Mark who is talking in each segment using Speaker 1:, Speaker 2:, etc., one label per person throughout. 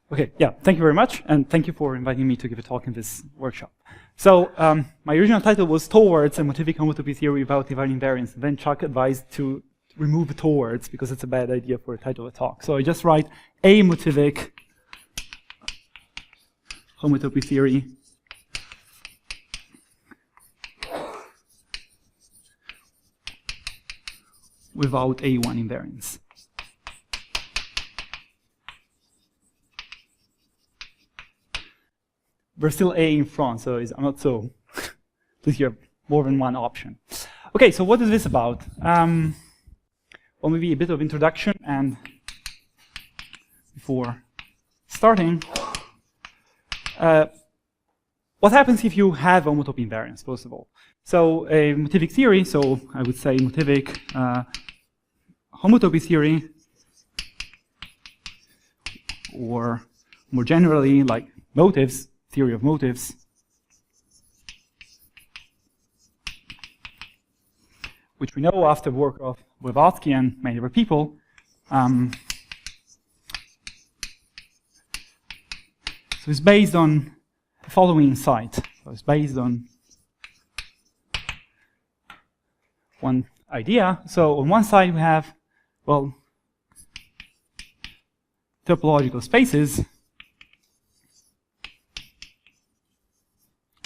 Speaker 1: Okay, yeah, thank you very much, and thank you for inviting me to give a talk in this workshop. So, my original title was Towards a Motivic Homotopy Theory Without Divine Invariance, and then Chuck advised to remove towards because it's a bad idea for a title of a talk. So I just write a Motivic Homotopy Theory without A1 invariance. There's still A in front, so I'm not so, at least you have more than one option. Okay, so what is this about? Well, maybe a bit of introduction, and before starting, what happens if you have homotopy invariance, first of all? So a Motivic theory, so I would say Motivic homotopy theory, or more generally, like motives, theory of motives, which we know after work of Voevodsky and many other people. So it's based on the following insight. So it's based on one idea. So on one side we have, well, topological spaces.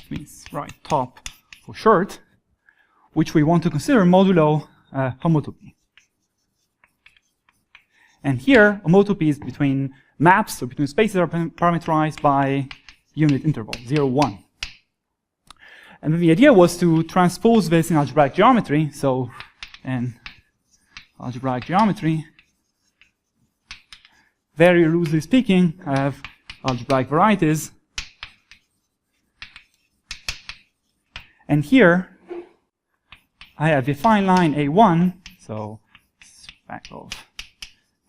Speaker 1: Means right top for short, which we want to consider modulo homotopy. And here, homotopy is between maps, so between spaces that are parameterized by unit interval, 0, 1. And then the idea was to transpose this in algebraic geometry. So in algebraic geometry, very loosely speaking, I have algebraic varieties. And here, I have a affine line A1, so back of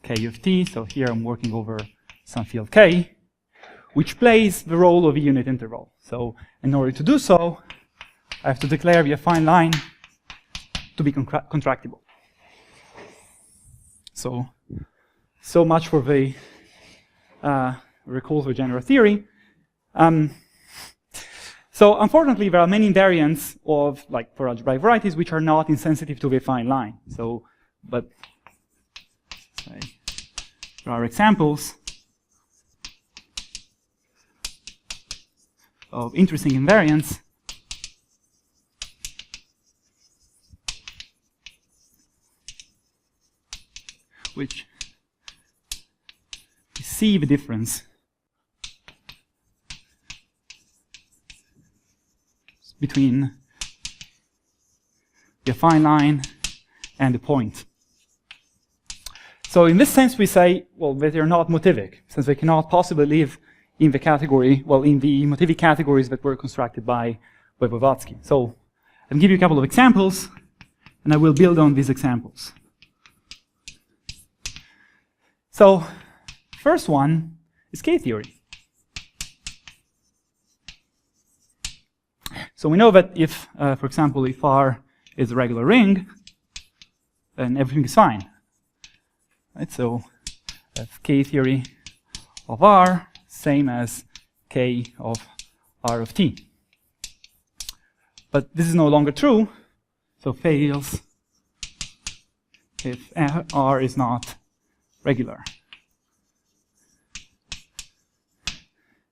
Speaker 1: K of t, so here I'm working over some field K, which plays the role of a unit interval. So in order to do so, I have to declare the affine line to be contractible. So much for the recall for general theory. So unfortunately, there are many invariants of, like, for algebraic varieties, which are not insensitive to the affine line. So, but say, there are examples of interesting invariants which see the difference between the affine line and the point. So in this sense we say, well, that they're not motivic, since they cannot possibly live in the category, well, in the motivic categories that were constructed by Voevodsky. So I'll give you a couple of examples, and I will build on these examples. So first one is K-theory. So we know that if, for example, if R is a regular ring, then everything is fine. Right? So that's K-theory of R, same as K of R of t. But this is no longer true, so fails if R is not regular.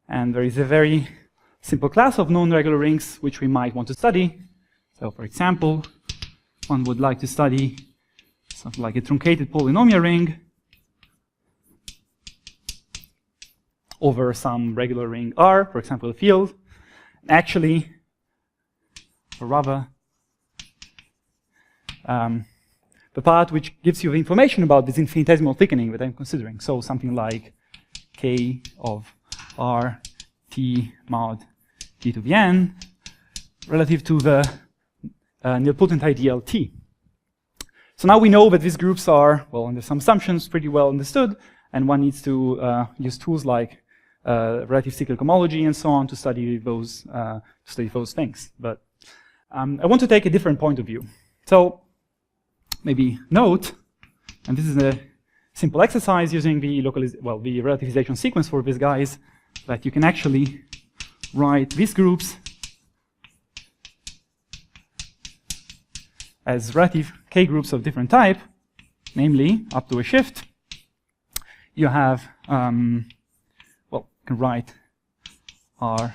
Speaker 1: And there is a very simple class of non-regular rings which we might want to study. So for example, one would like to study something like a truncated polynomial ring over some regular ring R, for example, a field. Actually, or rather, the part which gives you the information about this infinitesimal thickening that I'm considering. So something like K of R T mod T to the n relative to the nilpotent ideal T. So now we know that these groups are, well, under some assumptions, pretty well understood, and one needs to use tools like relative cyclic homology and so on to study those things. But I want to take a different point of view. So maybe note, and this is a simple exercise using the the relativization sequence for these guys, that you can actually write these groups as relative K groups of different type, namely up to a shift. You have, you can write R,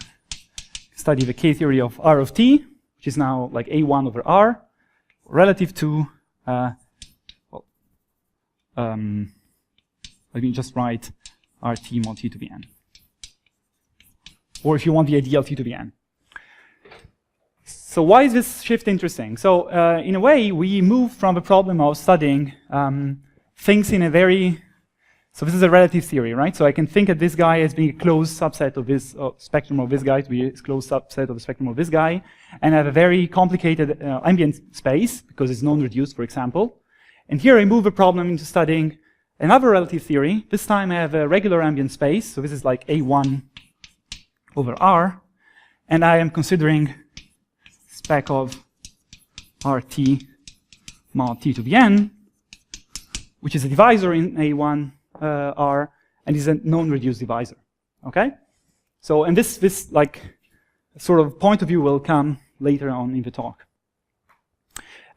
Speaker 1: study the K-theory of R of T, which is now like A1 over R, relative to, let me just write RT mod T to the N. Or if you want the ideal T to the N. So why is this shift interesting? So in a way, we move from the problem of studying things in a very, so this is a relative theory, right? So I can think of this guy as being a closed subset of this spectrum of this guy to be a closed subset of the spectrum of this guy, and have a very complicated ambient space, because it's non-reduced, for example. And here I move the problem into studying another relative theory. This time I have a regular ambient space, so this is like A1 over R, and I am considering spec of RT mod T to the N, which is a divisor in A1 R, and is a non-reduced divisor. Okay? So, and this like sort of point of view will come later on in the talk.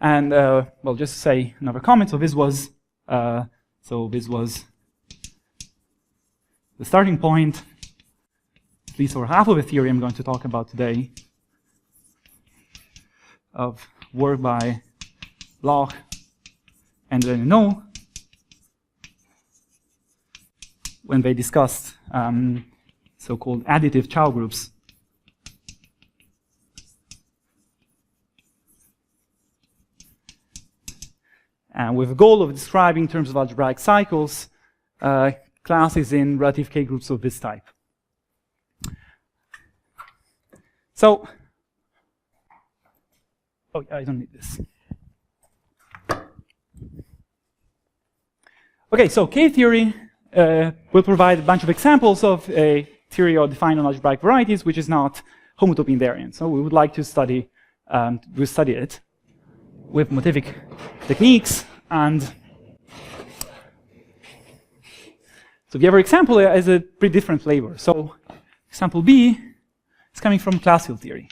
Speaker 1: And well, just to say another comment. So this was the starting point, at least for half of the theory I'm going to talk about today, of work by Bloch and Renaud, when they discussed so-called additive Chow groups. And with the goal of describing in terms of algebraic cycles, classes in relative K groups of this type. So, oh, I don't need this. Okay, so K-theory will provide a bunch of examples of a theory of defined non-algebraic varieties, which is not homotopy invariant. So we would like to study it with Motivic techniques. And so the other example has a pretty different flavor. So example B is coming from classical theory.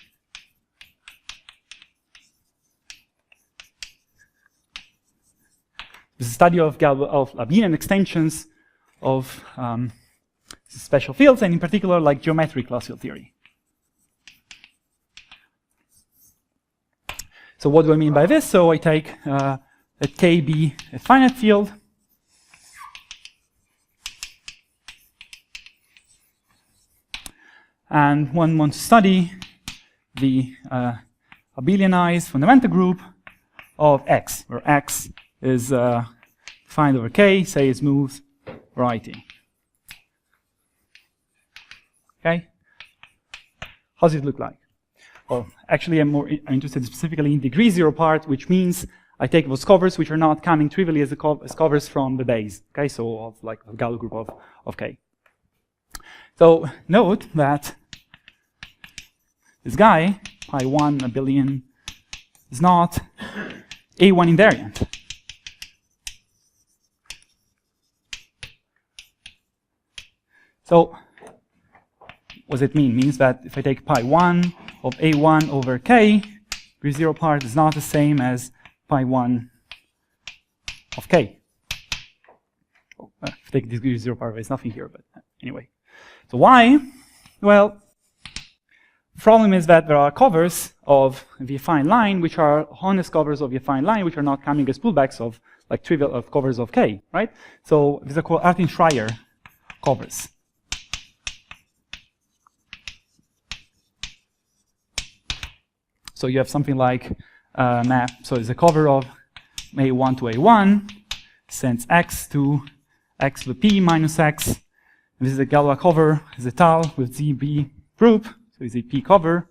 Speaker 1: This is a study of Labinian extensions of special fields, and in particular, like geometric classical theory. So what do I mean by this? So I take let K be a finite field, and one wants to study the abelianized fundamental group of X, where X is defined over K, say is smooth variety. Okay? How does it look like? Well, actually, I'm more interested specifically in degree zero part, which means I take those covers which are not coming trivially as covers from the base. Okay, so of like a Galois group of K. So note that this guy, pi1 abelian, is not A1 invariant. So what does it mean? It means that if I take pi1 of A1 over K, degree zero part is not the same as pi1 of K. Oh, if I take degree zero part, there's nothing here, but anyway. So why? Well, the problem is that there are covers of the affine line, which are honest covers of the affine line, which are not coming as pullbacks of like trivial of covers of K, right? So these are called Artin-Schreier covers. So you have something like map. So it's a cover of A1 to A1, sends X to X to the P minus X. And this is a Galois cover, is a tau with ZB group. So it's a P cover.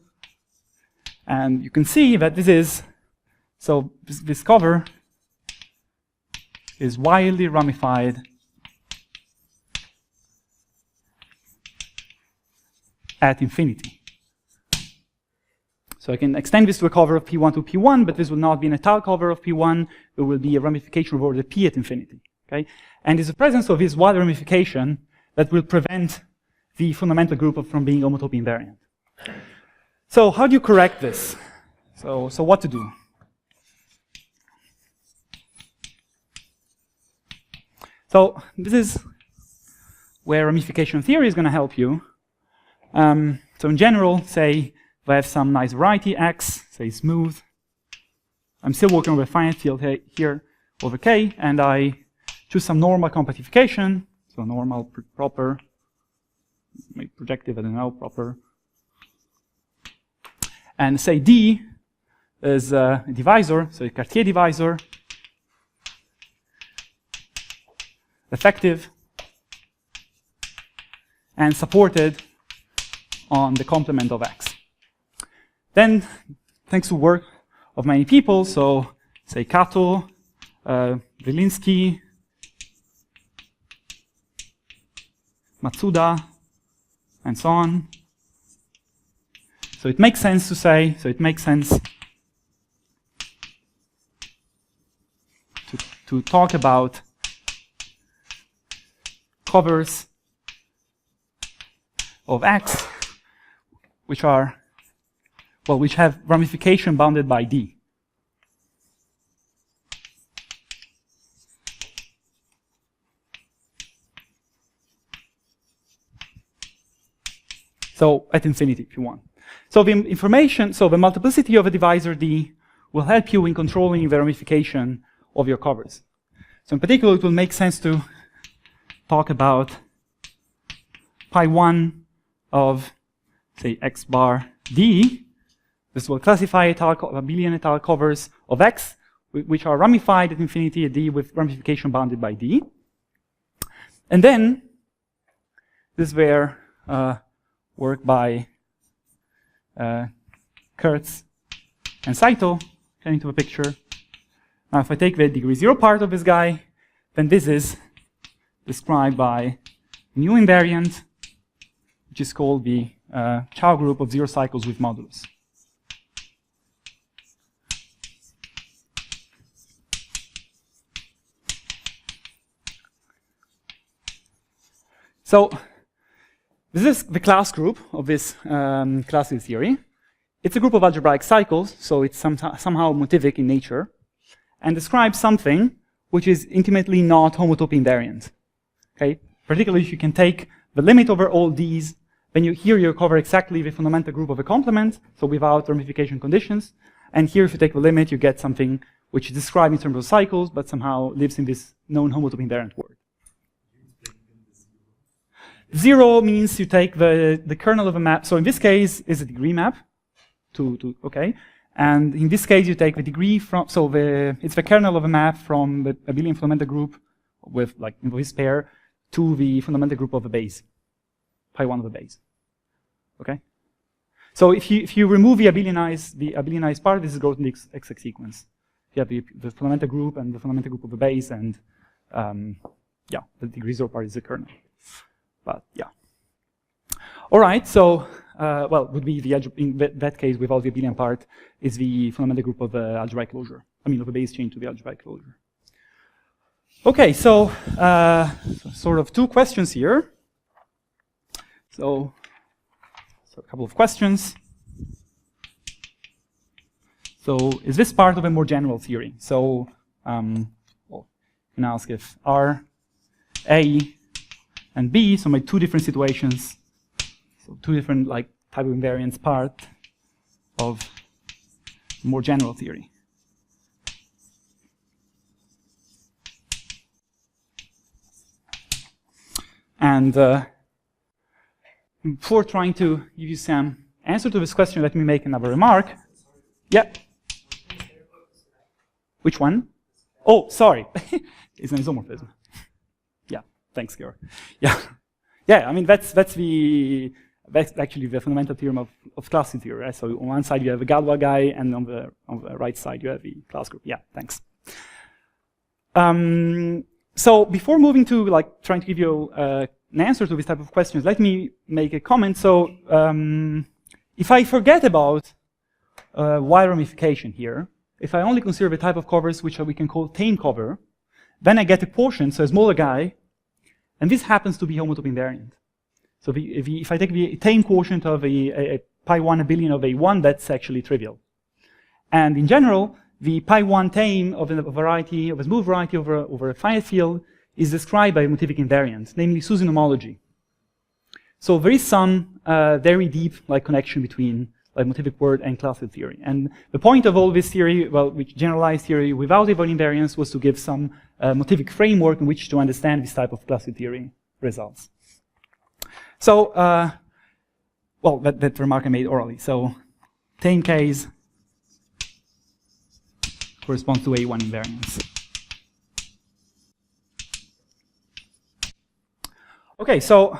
Speaker 1: And you can see that this is, so this cover is wildly ramified at infinity. So I can extend this to a cover of P1 to P1, but this will not be an étale cover of P1. It will be a ramification over the P at infinity. Okay? And it's the presence of this wide ramification that will prevent the fundamental group from being homotopy invariant. So how do you correct this? So what to do? So this is where ramification theory is going to help you. So in general, say if I have some nice variety X, say smooth, I'm still working with a finite field here over K, and I choose some normal compactification, so normal proper, maybe projective, I don't know, proper. And say D is a divisor, so a Cartier divisor, effective, and supported on the complement of X. Then, thanks to work of many people, so say Kato, Wilinski, Matsuda, and so on. So it makes sense to say, to talk about covers of X which have ramification bounded by D. So at infinity, if you want. So the information, so the multiplicity of a divisor D will help you in controlling the ramification of your covers. So in particular, it will make sense to talk about pi 1 of, say, X bar D. This will classify abelian étale covers of X, which are ramified at infinity at D with ramification bounded by D. And then, this is where work by Kurtz and Saito come into the picture. Now, if I take the degree 0 part of this guy, then this is described by new invariant, which is called the Chow group of 0 cycles with modulus. So, this is the class group of this classical theory. It's a group of algebraic cycles, so it's somehow motivic in nature, and describes something which is intimately not homotopy invariant. Okay? Particularly if you can take the limit over all these, then here you cover exactly the fundamental group of a complement, so without ramification conditions. And here, if you take the limit, you get something which is described in terms of cycles, but somehow lives in this known homotopy invariant world. 0 means you take the kernel of a map. So in this case, is a degree map. Okay. And in this case, you take the degree from, so it's the kernel of a map from the abelian fundamental group with, like, this pair to the fundamental group of a base, pi 1 of a base. Okay. So if you remove the abelianized part, this is goes in the XX sequence. You have the fundamental group and the fundamental group of a base, and yeah, the degree 0 part is the kernel. But yeah. All right. So well, would be in that case without the abelian part is the fundamental group of the algebraic closure. I mean, of a base chain to the algebraic closure. Okay. So sort of two questions here. So a couple of questions. So is this part of a more general theory? So well, you can ask if R, A, and B, so my two different situations, so two different like type of invariance part of more general theory. And before trying to give you some answer to this question, let me make another remark. Yeah. Which one? Oh, sorry. It's an isomorphism. Yeah. Thanks, Georg. Yeah. Yeah, I mean, that's actually the fundamental theorem of class theory, right? So on one side you have a Galois guy, and on the right side you have the class group. Yeah, thanks. So before moving to like trying to give you an answer to this type of questions, let me make a comment. So if I forget about Y ramification here, if I only consider the type of covers which we can call tame cover, then I get a quotient, so a smaller guy, and this happens to be homotopy invariant. So if I take the tame quotient of a pi1 abelian of a1, that's actually trivial. And in general, the pi1 tame of a variety, of a smooth variety over a finite field is described by a Motivic invariance, namely Susan homology. So there is some very deep connection between Motivic word and classical theory. And the point of all this theory, well, which generalized theory without a invariance, was to give some Motivic framework in which to understand this type of classical theory results. So, well, that remark I made orally. So, tame case corresponds to A1 invariance. Okay, so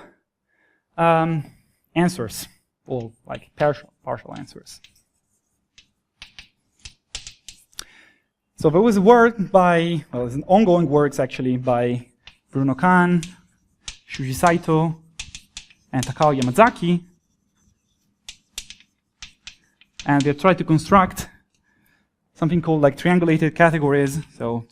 Speaker 1: answers, or partial answers. So there was a work by, well, there's an ongoing works actually by Bruno Kahn, Shuji Saito, and Takao Yamazaki, and they tried to construct something called triangulated categories. So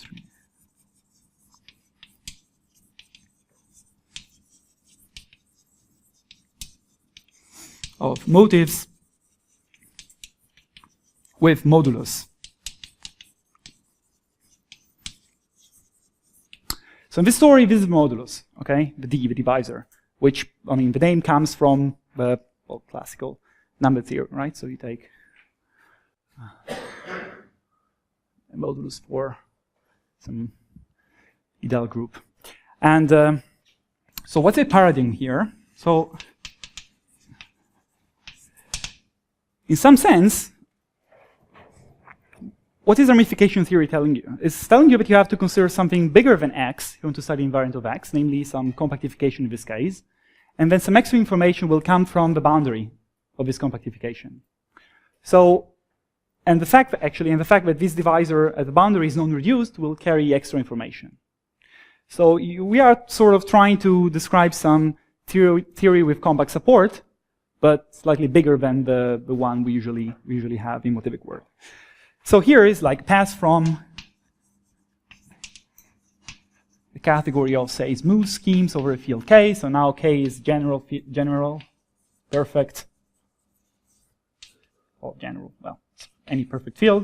Speaker 1: of motives with modulus. So in this story, this is modulus, okay, the divisor, which, I mean, the name comes from the classical number theory, right? So you take a modulus for some ideal group. And so what's a paradigm here? So in some sense, what is ramification theory telling you? It's telling you that you have to consider something bigger than x if you want to study invariant of x, namely some compactification in this case. And then some extra information will come from the boundary of this compactification. So, and the fact that this divisor at the boundary is non-reduced will carry extra information. So we are sort of trying to describe some theory with compact support, but slightly bigger than the one we usually have in Motivic word. So here is pass from the category of, say, smooth schemes over a field K. So now K is general, perfect, or general, well, any perfect field.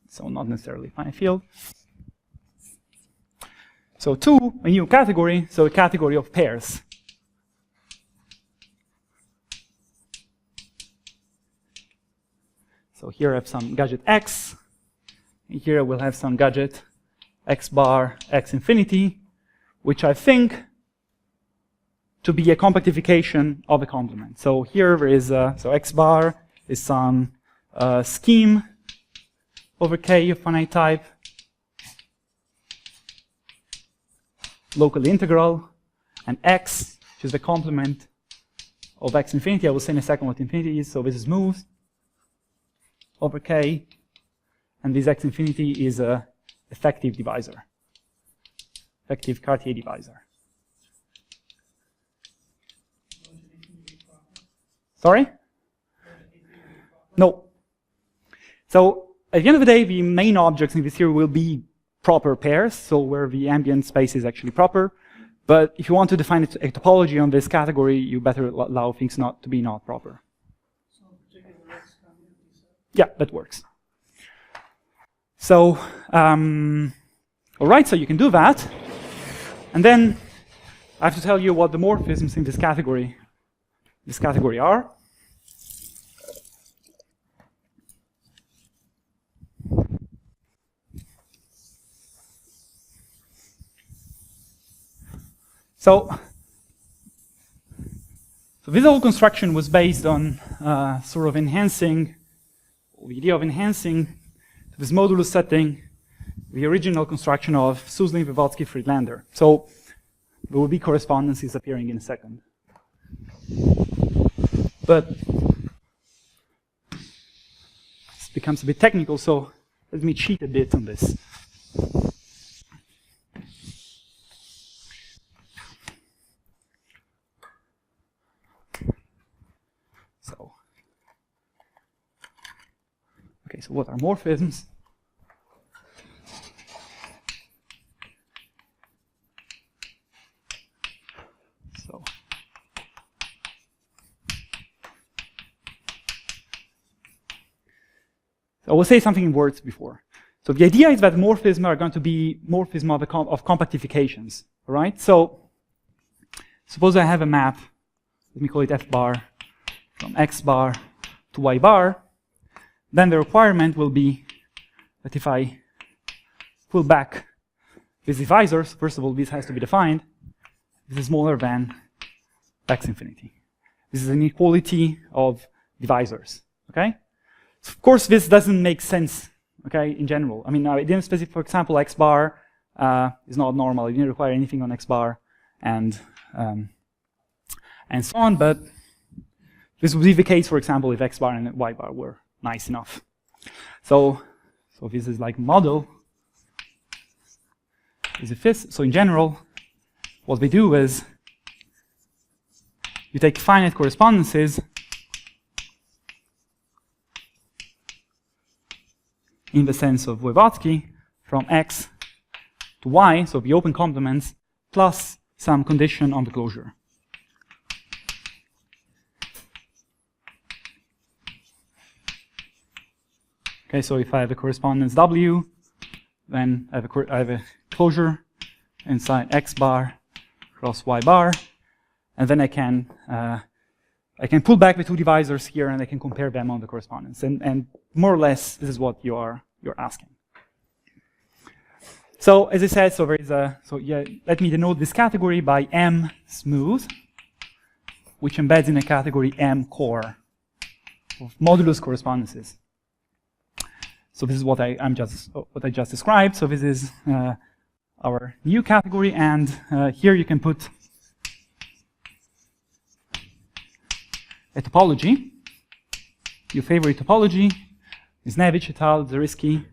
Speaker 1: So not necessarily finite field. So to a new category, so a category of pairs. So here I have some gadget x, and here we'll have some gadget x bar x infinity, which I think to be a compactification of a complement. So here there is, so x bar is some scheme over K of finite type, locally integral, and x, which is the complement of x infinity. I will say in a second what infinity is. So this is smooth over K, and this x infinity is a effective divisor, effective Cartier divisor. Sorry? No. So at the end of the day, the main objects in this theory will be proper pairs, so where the ambient space is actually proper. But if you want to define a topology on this category, you better allow things not to be not proper. Yeah, that works. So, all right, so you can do that. And then I have to tell you what the morphisms in this category are. So this whole construction was based on sort of enhancing, the idea of enhancing to this modulus setting the original construction of Suslin, Voevodsky, Friedlander. So there will be correspondences appearing in a second. But this becomes a bit technical, so let me cheat a bit on this. Okay, so what are morphisms? So I will say something in words before. So the idea is that morphisms are going to be morphisms of compactifications, all right? So suppose I have a map, let me call it f bar, from x bar to y bar, then the requirement will be that if I pull back these divisors, first of all, this has to be defined, this is smaller than x infinity. This is an inequality of divisors, okay? So of course, this doesn't make sense, okay, in general. I mean, I didn't specify, for example, x bar is not normal. It didn't require anything on x bar and so on, but this would be the case, for example, if x bar and y bar were nice enough. So this is like model. Is it this? So in general, what we do is you take finite correspondences in the sense of Voevodsky from x to y, so the open complements, plus some condition on the closure. Okay, so if I have a correspondence W, then I have a closure inside x bar cross y bar, and then I can pull back the two divisors here and I can compare them on the correspondence. And more or less, this is what you're asking. So as I said, so there is let me denote this category by M smooth, which embeds in a category M core of modulus correspondences. So this is what I just described. So this is our new category, and here you can put a topology. Your favorite topology is Nevich et al. Zariski.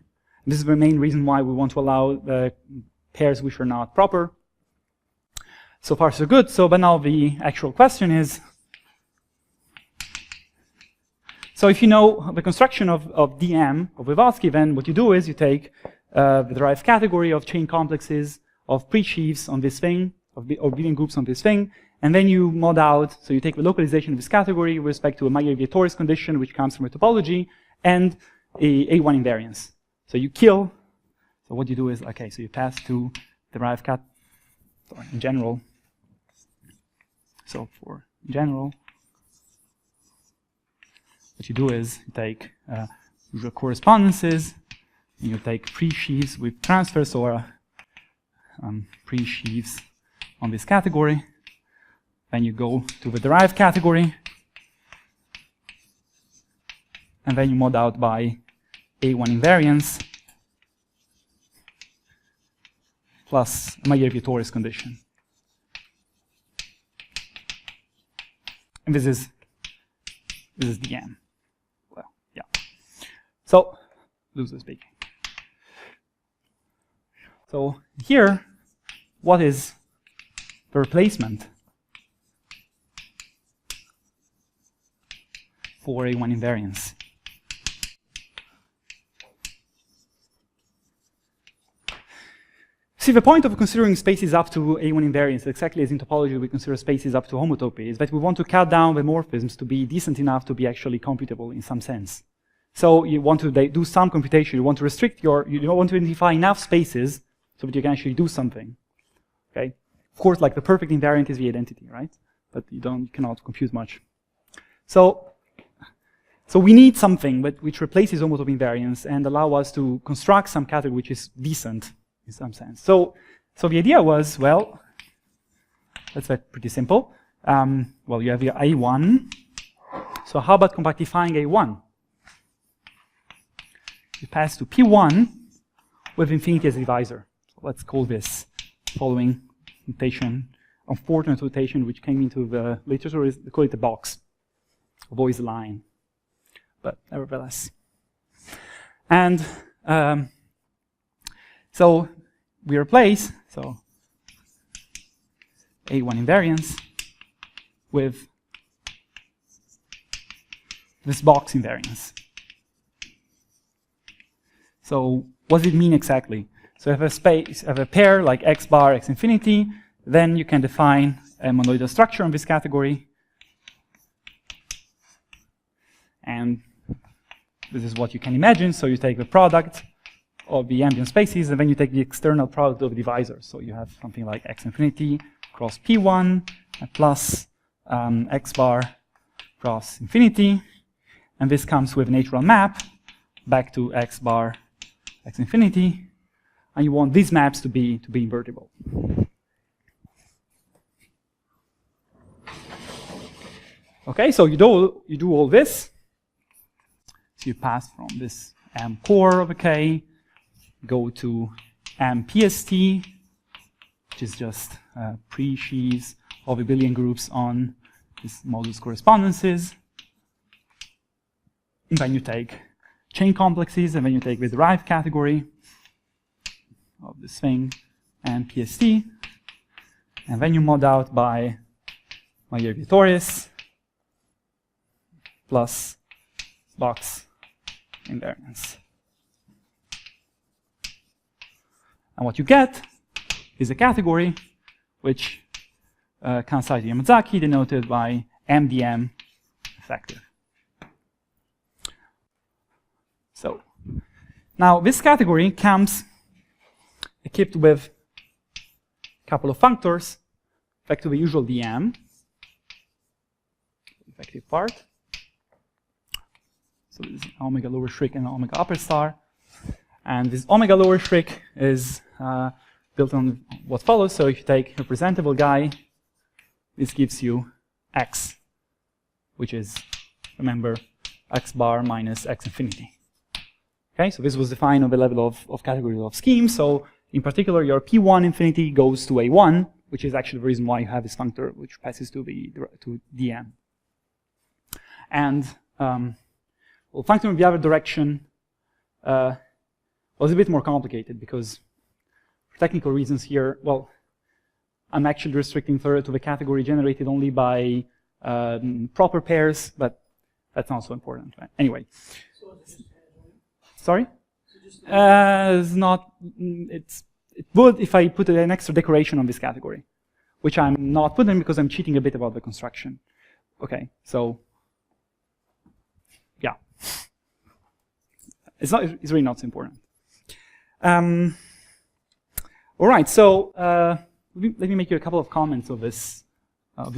Speaker 1: This is the main reason why we want to allow pairs which are not proper. So far, so good. So, but now the actual question is, so if you know the construction of DM, of Voevodsky, then what you do is you take the derived category of chain complexes of pre-sheaves on this thing, of Billion groups on this thing, and then you mod out, so you take the localization of this category with respect to a Mayer-Vietoris condition, which comes from a topology, and a A1 invariance. So you kill, so what you do is, okay, so you pass to derived in general. So for in general, what you do is you take usual correspondences, and you take pre-sheaves with transfers or pre-sheaves on this category. Then you go to the derived category, and then you mod out by A1 invariance plus a Mayer-Vietoris condition. And this is DM. Well, yeah. So, loosely speaking. So here, what is the replacement for A1 invariance? See, the point of considering spaces up to A1 invariance, exactly as in topology we consider spaces up to homotopy, is that we want to cut down the morphisms to be decent enough to be actually computable in some sense. So you want to do some computation, you want to restrict you don't want to identify enough spaces so that you can actually do something. Okay? Of course, like the perfect invariant is the identity, right? But you cannot compute much. So we need something which replaces homotopy invariance and allow us to construct some category which is decent in some sense. So the idea was, well, that's pretty simple. Well, you have your A1. So how about compactifying A1? You pass to P1 with infinity as a divisor. So let's call this following notation, unfortunate notation which came into the literature, is they call it a box. Avoids the line. But nevertheless. And so we replace A1 invariance with this box invariance. So what does it mean exactly? So if I have a pair like x bar, x infinity, then you can define a monoidal structure on this category. And This is what you can imagine. So you take the product of the ambient spaces, and then you take the external product of the divisor. So you have something like x infinity cross p1 plus x bar cross infinity. And this comes with a natural map back to x bar x infinity. And you want these maps to be invertible. Okay, so you do all this. So you pass from this M core of a K, go to M PST, which is just pre-sheaves of abelian groups on this modulus correspondences. And then you take chain complexes, and then you take the derived category of this thing, M PST, and then you mod out by Mayer-Vitorius plus box invariance. And what you get is a category which Kahn-Saito-Yamazaki denoted by MDM effective. So now this category comes equipped with a couple of functors, effectively usual DM, effective part. So this is omega lower shriek and omega upper star. And this omega lower shriek is built on what follows. So if you take a representable guy, this gives you x, which is, remember, x bar minus x infinity. Okay, so this was defined on the level of categories of schemes. So in particular, your P1 infinity goes to A1, which is actually the reason why you have this functor, which passes to DM. And well, functor in the other direction was a bit more complicated because for technical reasons here, well, I'm actually restricting to the category generated only by proper pairs, but that's not so important. Right? Anyway. Sorry? It's not. It would if I put an extra decoration on this category, which I'm not putting because I'm cheating a bit about the construction. Okay, so yeah, it's not. It's really not so important. All right, so let me make you a couple of comments of this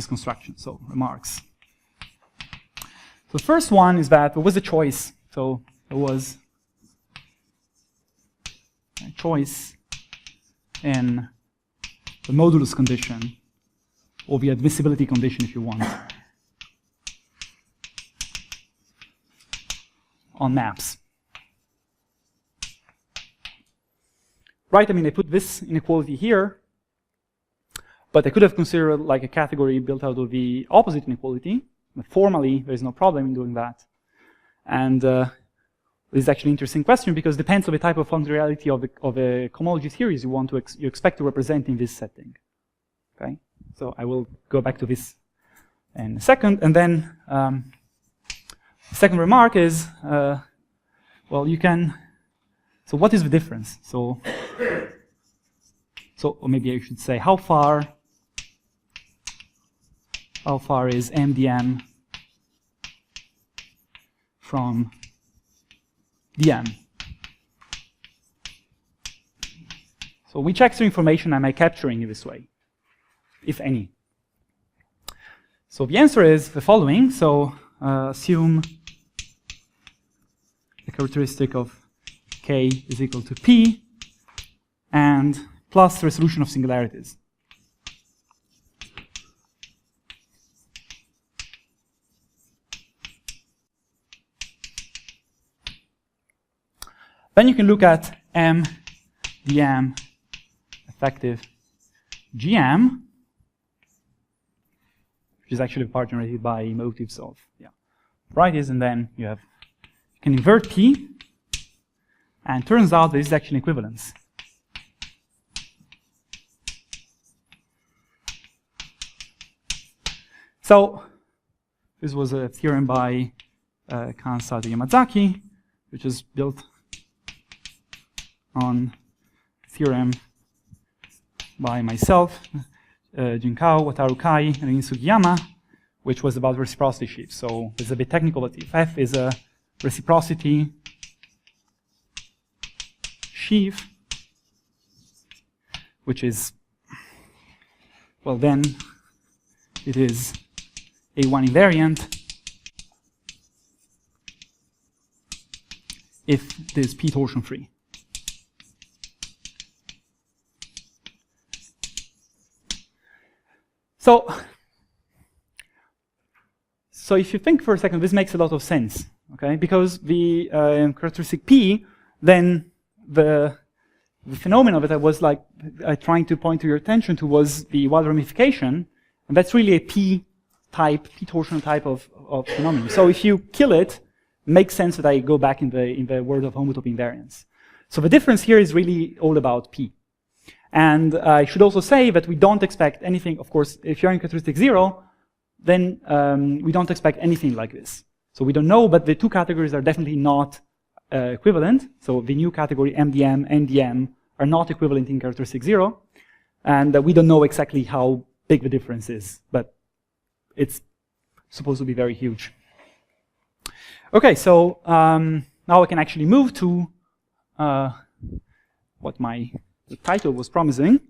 Speaker 1: construction. So remarks. So the first one is that there was a choice. So there was a choice in the modulus condition, or the admissibility condition if you want, on maps. Right, I mean, I put this inequality here, but I could have considered like a category built out of the opposite inequality. But formally, there's no problem in doing that. And this is actually an interesting question because it depends on the type of functoriality of a cohomology series you expect to represent in this setting. Okay, so I will go back to this in a second, and then the second remark is, well, you can. So what is the difference? So or maybe I should say, how far is MDM from DM? So which extra information am I capturing in this way, if any? So the answer is the following. So assume the characteristic of K is equal to P and plus resolution of singularities. Then you can look at M, DM, effective GM, which is actually the part generated by motives of varieties, and then you can invert P, and it turns out this is actually equivalence. So this was a theorem by Kahn-Saito-Yamazaki, which is built on a theorem by myself, Jinkao, Wataru Kai, and Rin Sugiyama, which was about reciprocity sheaves. So it's a bit technical, but if F is a reciprocity sheaf, which is, well, then it is A1 invariant if it is p torsion free. So if you think for a second, this makes a lot of sense, okay? Because the characteristic P, then the phenomenon that I was trying to point to your attention to was the wild ramification, and that's really a P-type, P-torsional type of phenomenon. So if you kill it, makes sense that I go back in the world of homotopy invariance. So the difference here is really all about P. And I should also say that we don't expect anything, of course, if you're in characteristic 0, then we don't expect anything like this. So we don't know, but the two categories are definitely not equivalent. So the new category MDM and DM are not equivalent in characteristic 0. And we don't know exactly how big the difference is, but it's supposed to be very huge. Okay, so now I can actually move to what the title was promising.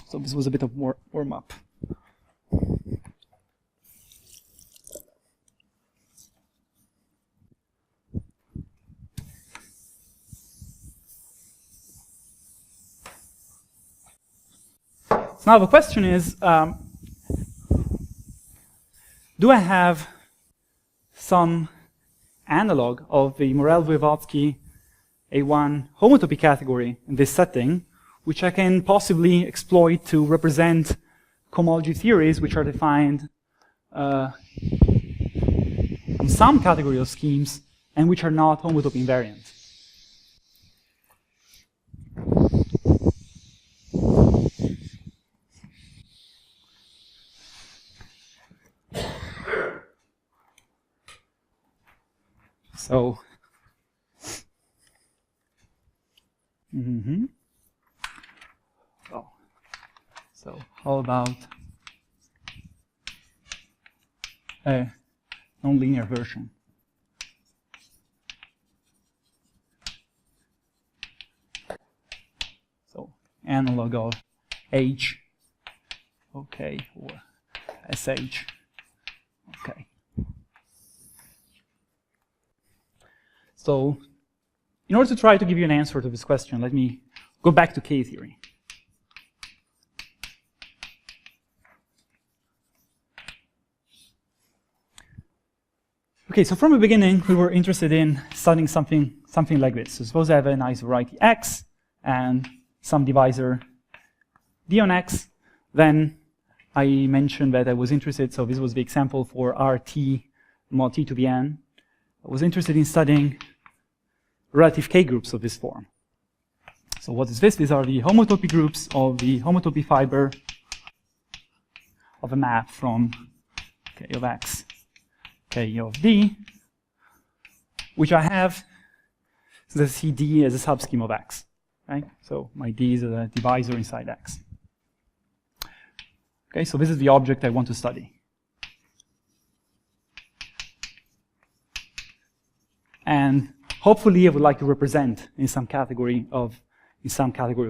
Speaker 1: So this was a bit of warm-up. Now the question is, do I have some analog of the Morel and Voevodsky A1 homotopy category in this setting, which I can possibly exploit to represent cohomology theories which are defined on some category of schemes and which are not homotopy invariant? So, so how about a nonlinear version? So analog of H, okay, or SH, okay. So in order to try to give you an answer to this question, let me go back to K-theory. Okay, so from the beginning, we were interested in studying something like this. So suppose I have a nice variety X and some divisor D on X. Then I mentioned that I was interested, so this was the example for RT mod T to the N. I was interested in studying relative K groups of this form. So what is this? These are the homotopy groups of the homotopy fiber of a map from K of X, K of D, which I have, so let's see D as a subscheme of X, right? So my D is a divisor inside X. Okay, so this is the object I want to study. And hopefully I would like to represent in some category of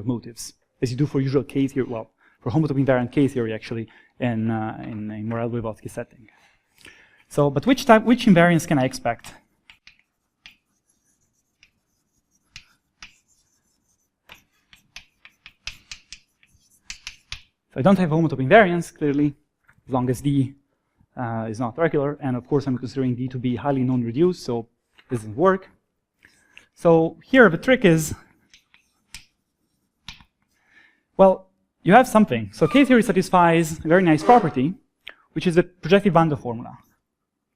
Speaker 1: motives, as you do for usual K-theory, well, for homotopy invariant K-theory actually, in Morel and Voevodsky setting. So, but which invariance can I expect? So I don't have homotopy invariance, clearly, as long as D is not regular, and of course I'm considering D to be highly non-reduced, so this doesn't work. So here the trick is, well, you have something. So K-theory satisfies a very nice property, which is the projective Van der formula.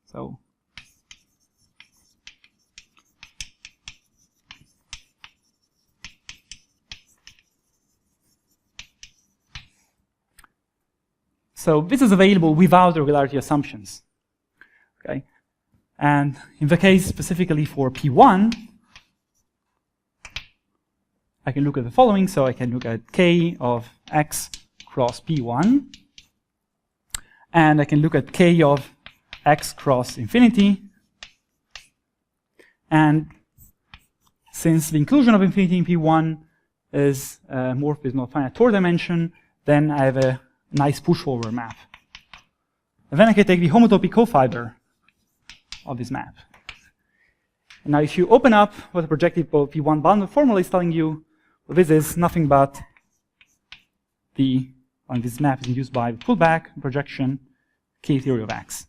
Speaker 1: So this is available without regularity assumptions. Okay? And in the case specifically for P1, I can look at the following. So I can look at K of X cross P1. And I can look at K of x cross infinity. And since the inclusion of infinity in P1 is morphed with no finite Tor dimension, then I have a nice pushover map. And then I can take the homotopy cofiber of this map. And now if you open up what the projective P1 bounded formula is telling you, well, this is nothing but this map is induced by the pullback projection K-theory of X.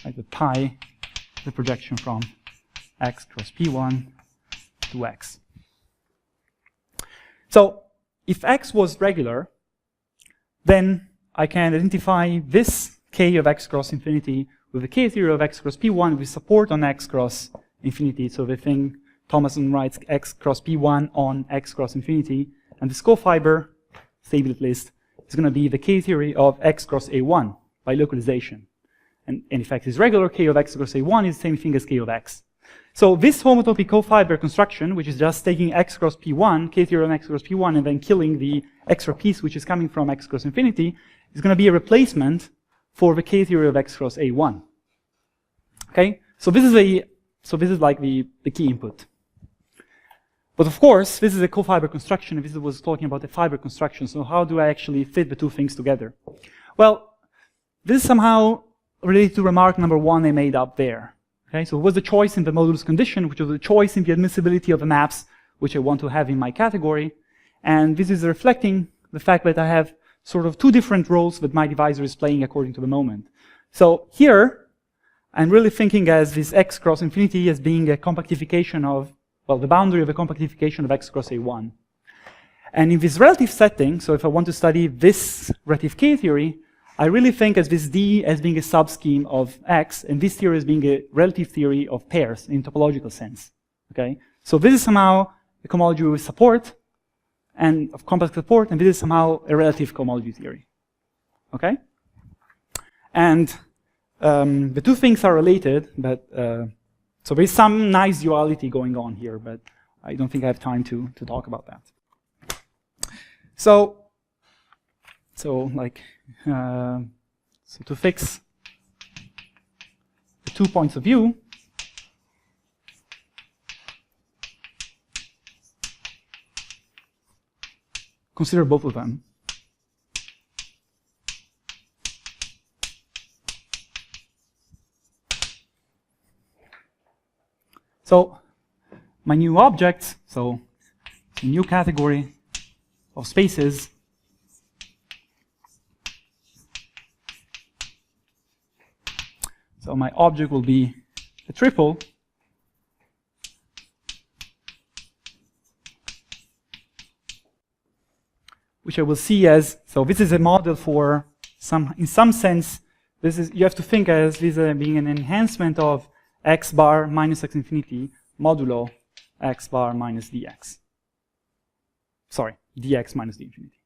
Speaker 1: Like the pi, the projection from X cross P1 to X. So if X was regular, then I can identify this K of X cross infinity with the K-theory of X cross P1 with support on X cross infinity. So the thing Thomason writes X cross P1 on X cross infinity, and this cofiber, stable at least, is going to be the K-theory of X cross A1 by localization. And in fact, this regular K of X cross A1 is the same thing as K of X. So this homotopy cofiber construction, which is just taking X cross P1, K-theory of X cross P1, and then killing the extra piece which is coming from X cross infinity, is going to be a replacement for the K-theory of X cross A1. Okay? So this is like the key input. But of course, this is a cofiber construction, and this was talking about the fiber construction. So how do I actually fit the two things together? Well, this is somehow related to remark number 1 I made up there. Okay, so it was the choice in the modulus condition, which was the choice in the admissibility of the maps which I want to have in my category. And this is reflecting the fact that I have sort of two different roles that my divisor is playing according to the moment. So here, I'm really thinking as this X cross infinity as being a compactification of, well, the boundary of a compactification of X cross A1. And in this relative setting, so if I want to study this relative K-theory, I really think as this D as being a subscheme of X, and this theory as being a relative theory of pairs in topological sense. Okay? So this is somehow a cohomology with support, and of compact support, and this is somehow a relative cohomology theory. Okay? And the two things are related, but so there's some nice duality going on here, but I don't think I have time to talk about that. So to fix the 2 points of view, consider both of them. So my new object, so a new category of spaces, so my object will be a triple which I will see as, so this is a model for in some sense, this is, you have to think as this being an enhancement of x bar minus x infinity modulo x bar minus dx. Sorry, dx minus d infinity.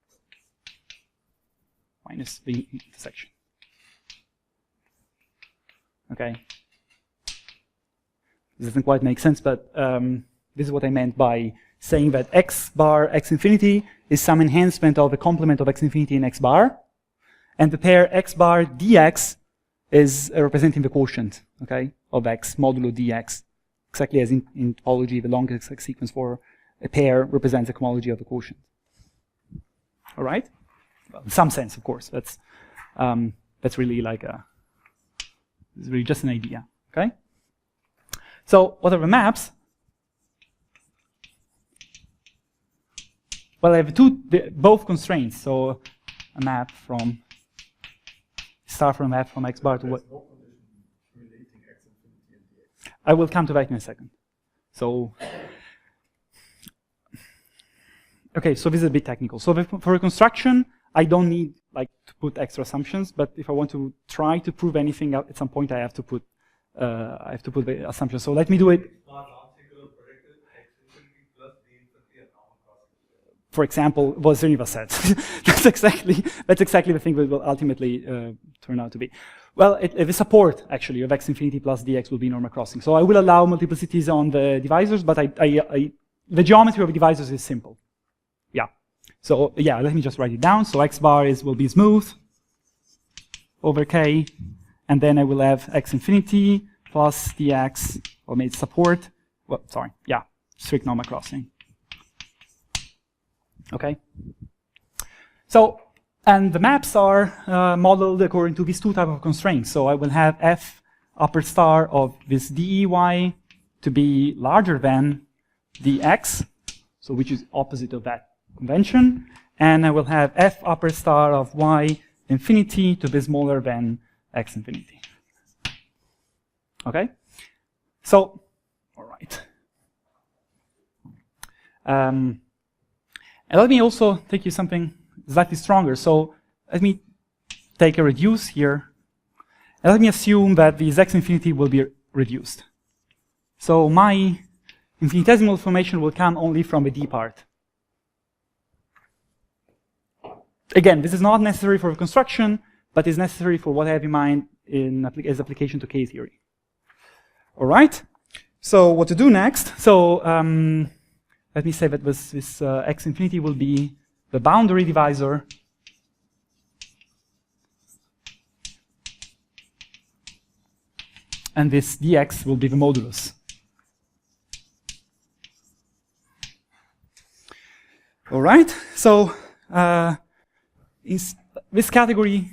Speaker 1: Minus the intersection. Okay. This doesn't quite make sense, but this is what I meant by saying that x bar x infinity is some enhancement of the complement of x infinity in x bar, and the pair x bar dx is representing the quotient, okay, of x modulo dx, exactly as in topology, the longest x sequence for a pair represents the cohomology of the quotient. All right? Well, in some sense, of course. That's really like it's really just an idea. Okay. So what are the maps? Well, I have both constraints. So a map from start from a map from x bar to what? No relating x infinity and dx. I will come to that in a second. So. Okay, so this is a bit technical. So for a construction, I don't need to put extra assumptions, but if I want to try to prove anything at some point, I have to put the assumptions. So let me do it. For example, well, Zerniva said. that's exactly the thing that will ultimately turn out to be. Well, the support actually of x infinity plus dx will be normal crossing. So I will allow multiplicities on the divisors, but the geometry of the divisors is simple. Yeah. So yeah, let me just write it down. So x bar will be smooth over k, and then I will have x infinity plus dx, or maybe support, well, sorry, yeah, strict normal crossing. Okay? So, and the maps are modeled according to these two types of constraints. So I will have f upper star of this dEy to be larger than dx, so which is opposite of that convention, and I will have f upper star of y infinity to be smaller than x infinity. Okay? So, all right. And let me also take you something slightly stronger. So let me take a reduce here, and let me assume that this x infinity will be reduced. So my infinitesimal formation will come only from the d part. Again, this is not necessary for construction, but is necessary for what I have in mind as application to K-theory. All right. So what to do next? So let me say that this x infinity will be the boundary divisor and this dx will be the modulus. All right. So this category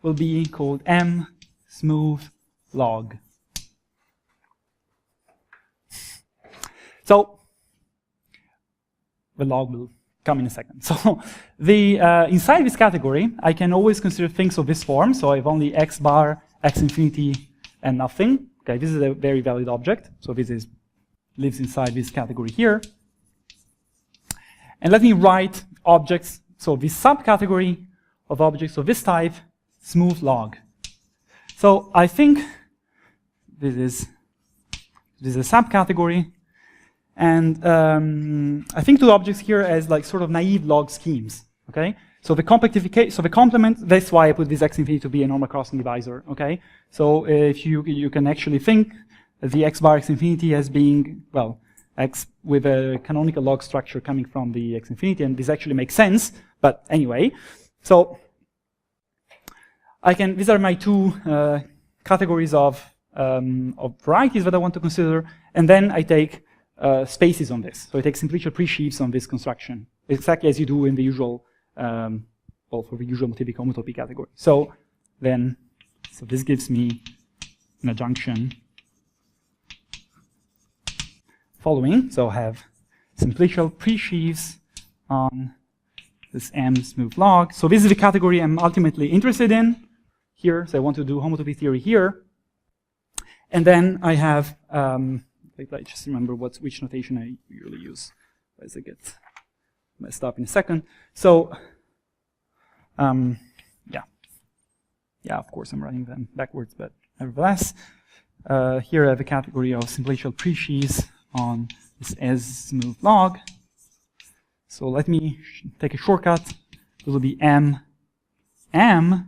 Speaker 1: will be called M smooth log. So the log will come in a second. So the inside this category, I can always consider things of this form. So I have only x bar, x infinity, and nothing. Okay, this is a very valid object. So this lives inside this category here. And let me write objects. So this subcategory of objects of this type, smooth log. So I think this is a subcategory. And I think two objects here as like sort of naive log schemes. Okay, so the compactification, so the complement. That's why I put this x infinity to be a normal crossing divisor. Okay, so if you can actually think the x bar x infinity as being, well, x with a canonical log structure coming from the x infinity, and this actually makes sense. But anyway, so I can. These are my two categories of varieties that I want to consider, and then I take spaces on this. So I take simplicial pre-sheaves on this construction, exactly as you do in the usual, well, for the usual Motivic homotopy category. So then, so this gives me an adjunction following. So I have simplicial pre-sheaves on this M smooth log. So this is the category I'm ultimately interested in here. So I want to do homotopy theory here. And then I have, I just remember which notation I usually use as I get messed up in a second. So, yeah, of course I'm writing them backwards, but nevertheless, here I have a category of simplicial pre-sheaves on this S smooth log. So let me take a shortcut. This will be M, and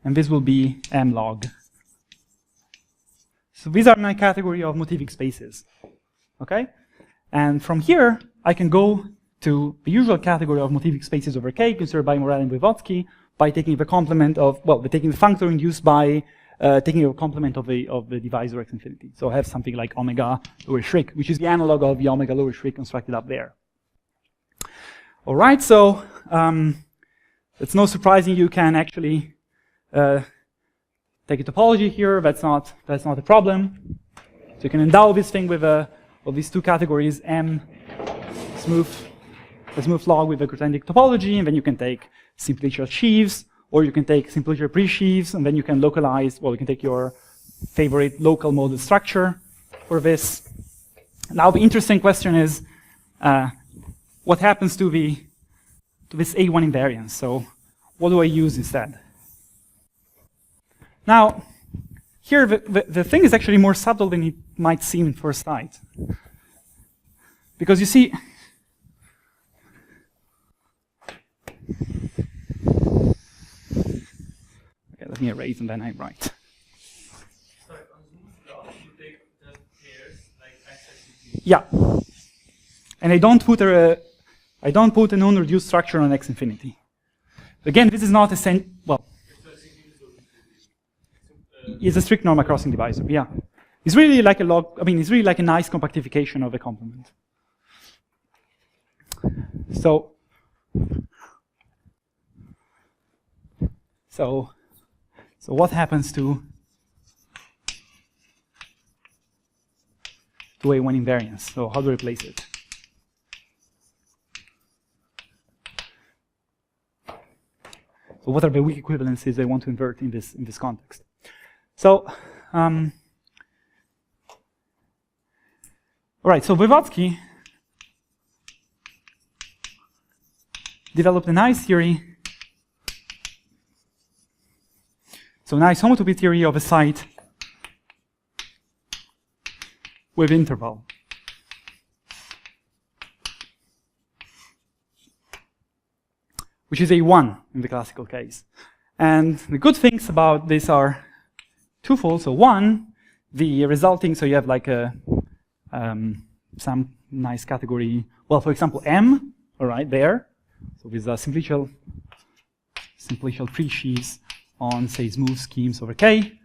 Speaker 1: this will be M log. So these are my category of Motivic spaces, okay? And from here, I can go to the usual category of Motivic spaces over K, considered by Morel and Voevodsky, by taking the complement of, well, taking the functor induced by taking a complement of the divisor x infinity. So I have something like omega lower Schrick, which is the analog of the omega lower Schrick constructed up there. All right, so it's no surprising you can actually take a topology here. That's not a problem. So you can endow this thing with these two categories, M smooth log with a quadratic topology, and then you can take simplicial sheaves, or you can take simplicial pre-sheaves, and then you can localize. Well, you can take your favorite local model structure for this. Now the interesting question is, what happens to this A1 invariance? So what do I use instead? Now, here the thing is actually more subtle than it might seem at first sight. Because you see, okay, let me erase and then I write.
Speaker 2: Sorry, on smooth log, you take the pairs like x.
Speaker 1: Yeah. And I don't put a non-reduced structure on x infinity. Again, this is not a well. Is a strict normal crossing divisor, yeah. It's really like a log, I mean, it's really like a nice compactification of a complement. So what happens to A1 invariance? So how do I replace it? So what are the weak equivalences I want to invert in this context? So all right, so Voevodsky developed a nice theory, so nice homotopy theory of a site with interval. Which is A1 in the classical case. And the good things about this are twofold. So one, the resulting, so you have like a some nice category, well, for example, M, all right, there. So with a simplicial trees on, say, smooth schemes over K.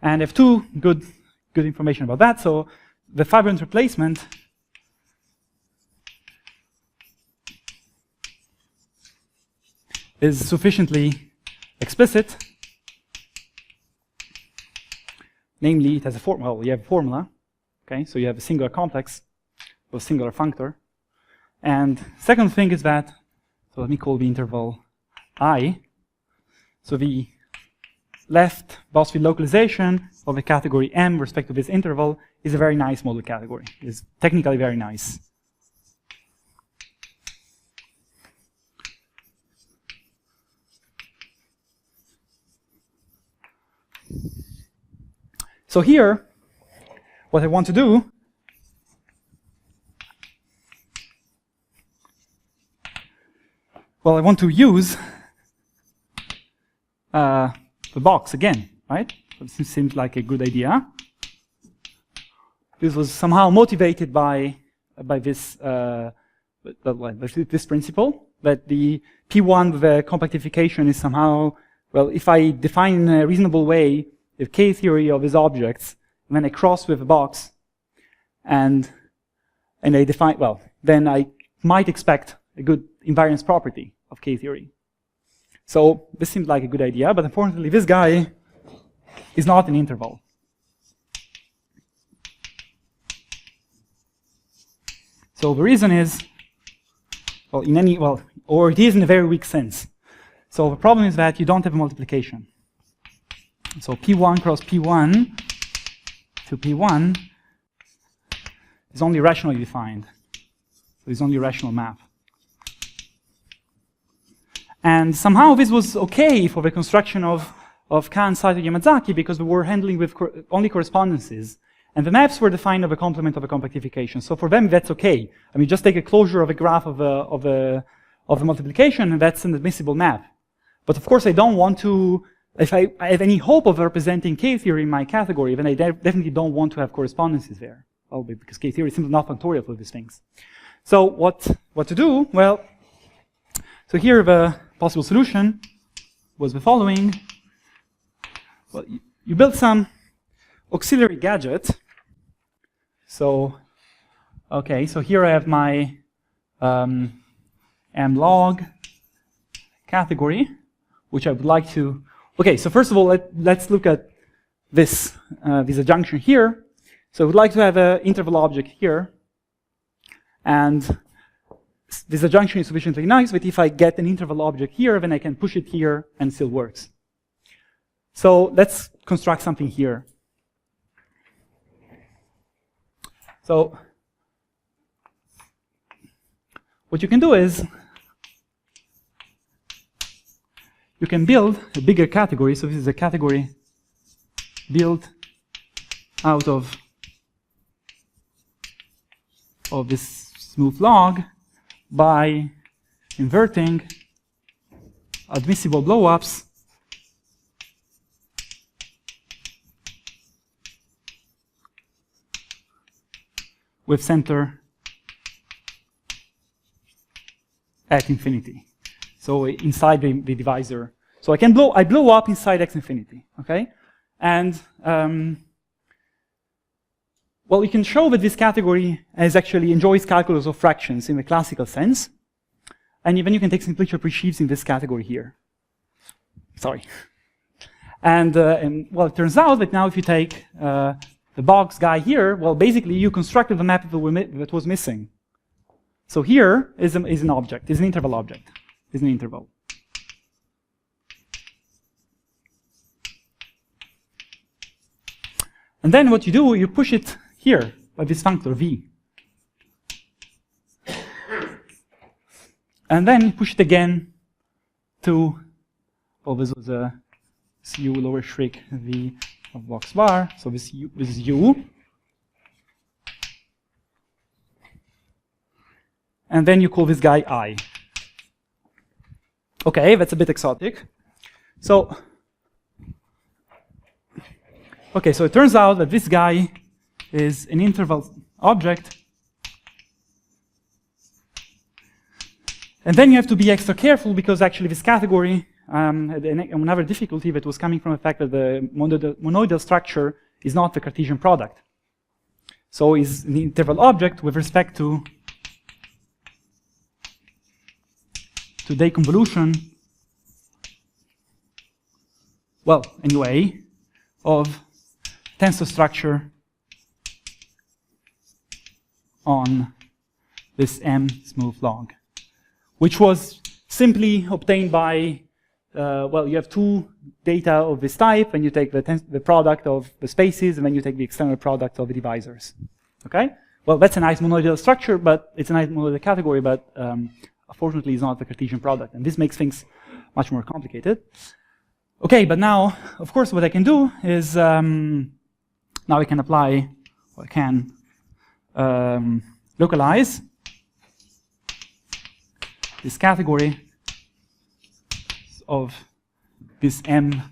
Speaker 1: And I have two good information about that. So the fibrant replacement is sufficiently explicit. Namely, it has a formula. Well, you have a formula. Okay, so you have a singular complex or singular functor. And second thing is that, so let me call the interval I. So the left Bosfield localization of the category M with respect to this interval is a very nice model category. It's technically very nice. So here, what I want to do well, I want to use the box again, right? This seems like a good idea. This was somehow motivated by this this principle that the P1 the compactification is somehow, well, if I define in a reasonable way the K-theory of these objects, and then I cross with a box, and I define, well, then I might expect a good invariance property of K-theory. So this seems like a good idea, but unfortunately this guy is not an interval. So the reason is, well, or it is in a very weak sense. So the problem is that you don't have a multiplication. So P1 cross P1 to P1 is only rationally defined. So it's only a rational map. And somehow this was okay for the construction of Kahn-Saito-Yamazaki because we were handling with only correspondences. And the maps were defined of a complement of a compactification. So for them, that's okay. I mean, just take a closure of a graph of a multiplication, and that's an admissible map. But of course, I don't want to, if I have any hope of representing K-theory in my category, then I definitely don't want to have correspondences there. Well, because K-theory is simply not functorial for these things. So what to do? Well, so here the possible solution was the following. Well, you build some auxiliary gadget. So, okay, so here I have my M log category, which I would like to. Okay, so first of all, let's look at this adjunction here. So I would like to have an interval object here, and this adjunction is sufficiently nice that if I get an interval object here, then I can push it here and it still works. So let's construct something here. So what you can do is you can build a bigger category. So this is a category built out of this smooth log by inverting admissible blow-ups with center at infinity. So inside the divisor. So I blow up inside X infinity, okay? And, well, you can show that this category actually enjoys calculus of fractions in the classical sense. And even you can take simpliciter presheaves in this category here. Sorry. And well, it turns out that now if you take the box guy here, well, basically you constructed the map that was missing. So here is an object, is an interval object, is an interval. And then what you do, you push it here by this functor v. And then you push it again to, well, this was a u lower shriek v of box bar. So this is u. And then you call this guy I. Okay, that's a bit exotic. So, okay, so it turns out that this guy is an interval object. And then you have to be extra careful because actually this category had another difficulty that was coming from the fact that the monoidal structure is not the Cartesian product. So is an interval object with respect to deconvolution, well, anyway, of tensor structure on this M smooth log, which was simply obtained by, well, you have two data of this type, and you take the product of the spaces, and then you take the external product of the divisors. Okay? Well, that's a nice monoidal structure, but it's a nice monoidal category, but unfortunately it's not the Cartesian product, and this makes things much more complicated. Okay, but now, of course, what I can do is, now I can apply, or I can localize this category of this M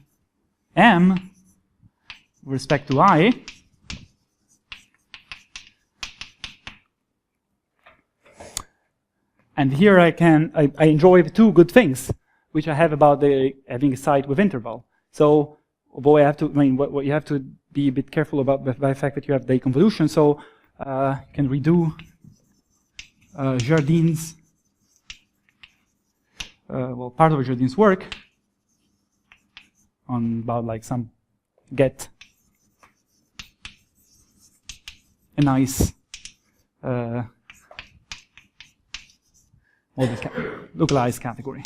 Speaker 1: with respect to I, and here I enjoy the two good things which I have about having a site with interval. So, although what you have to be a bit careful about by the fact that you have the convolution, so you can redo Jardin's, well, part of Jardin's work on about like some get a nice localized category.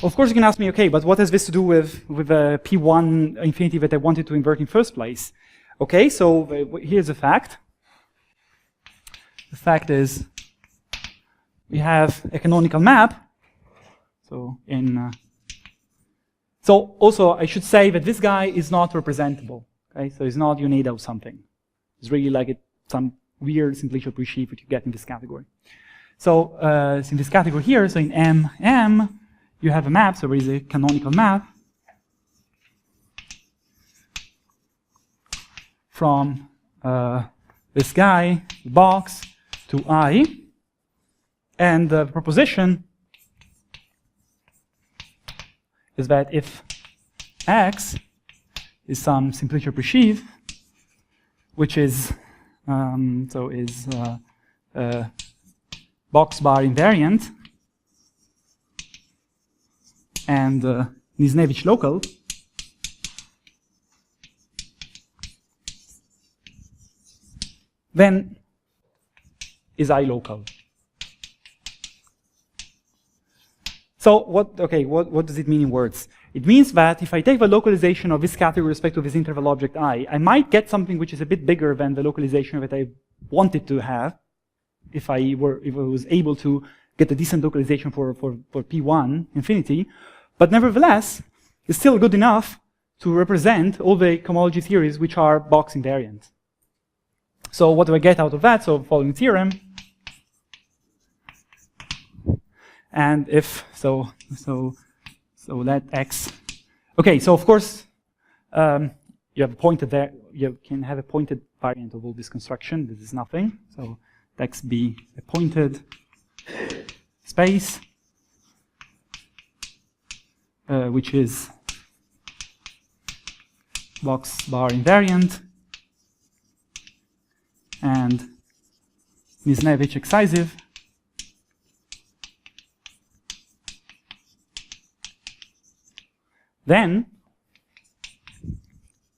Speaker 1: Of course, you can ask me, okay, but what has this to do with the P1 infinity that I wanted to invert in first place? Okay, so here's the fact. The fact is, we have a canonical map. So so also I should say that this guy is not representable. Okay, so it's not unida of something. It's really like some weird simplicial presheaf that you get in this category. So in this category here, so in M, you have a map, so there is a canonical map from this guy, box, to I, and the proposition is that if X is some simplicial presheaf, which is box bar invariant and Nisnevich local, then is I local. So what does it mean in words? It means that if I take the localization of this category with respect to this interval object I might get something which is a bit bigger than the localization that I wanted to have if I was able to get a decent localization for P1 infinity, but nevertheless, it's still good enough to represent all the cohomology theories which are box invariant. So what do I get out of that? So following theorem, and if so let X. Okay, so of course you have a pointed there. You can have a pointed variant of all this construction. This is nothing. So let X be a pointed space, which is box bar invariant, and Misnevich excisive, then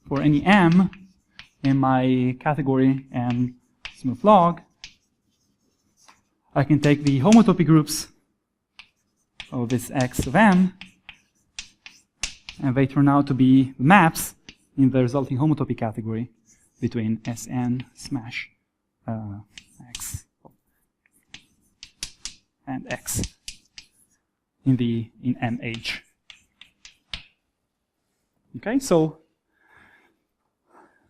Speaker 1: for any m in my category M smooth log, I can take the homotopy groups of this X of M, and they turn out to be maps in the resulting homotopy category between Sn smash X and X in MH. Okay, so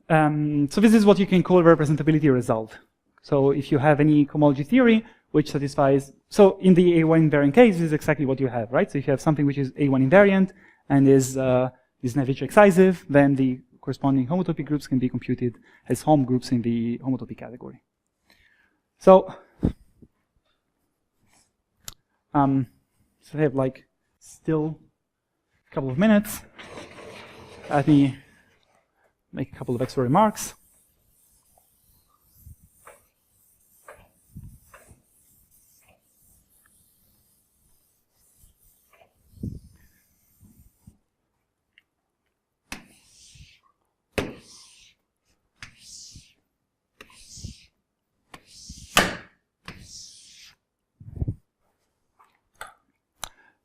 Speaker 1: this is what you can call representability result. So if you have any cohomology theory which satisfies, so in the A1 invariant case, this is exactly what you have, right? So if you have something which is A1 invariant and is Misnevich excisive, then the corresponding homotopy groups can be computed as hom groups in the homotopy category. So, so I have like still a couple of minutes. Let me make a couple of extra remarks.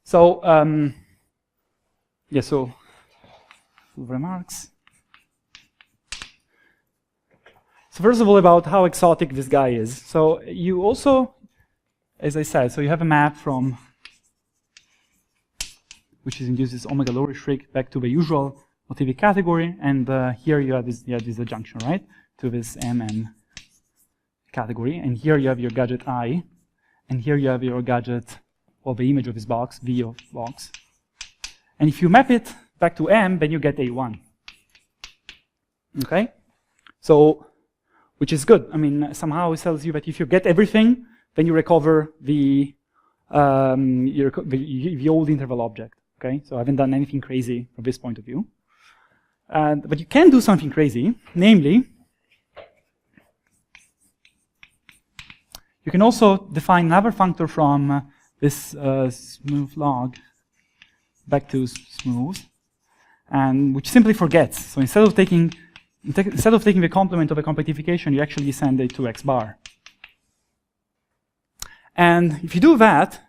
Speaker 1: So, yeah, so remarks. So first of all, about how exotic this guy is. So you also, as I said, so you have a map from, which is induces omega low restrict back to the usual Motivic category, and here you have this adjunction, right, to this MN category, and here you have your gadget I, and here you have your gadget, or the image of this box, V of box. And if you map it back to M, then you get A1. Okay? So, which is good. I mean, somehow it tells you that if you get everything, then you recover the old interval object. Okay? So I haven't done anything crazy from this point of view. But you can do something crazy, namely, you can also define another functor from this smooth log back to smooth, and which simply forgets. So instead of taking the complement of a compactification, you actually send it to X bar. And if you do that,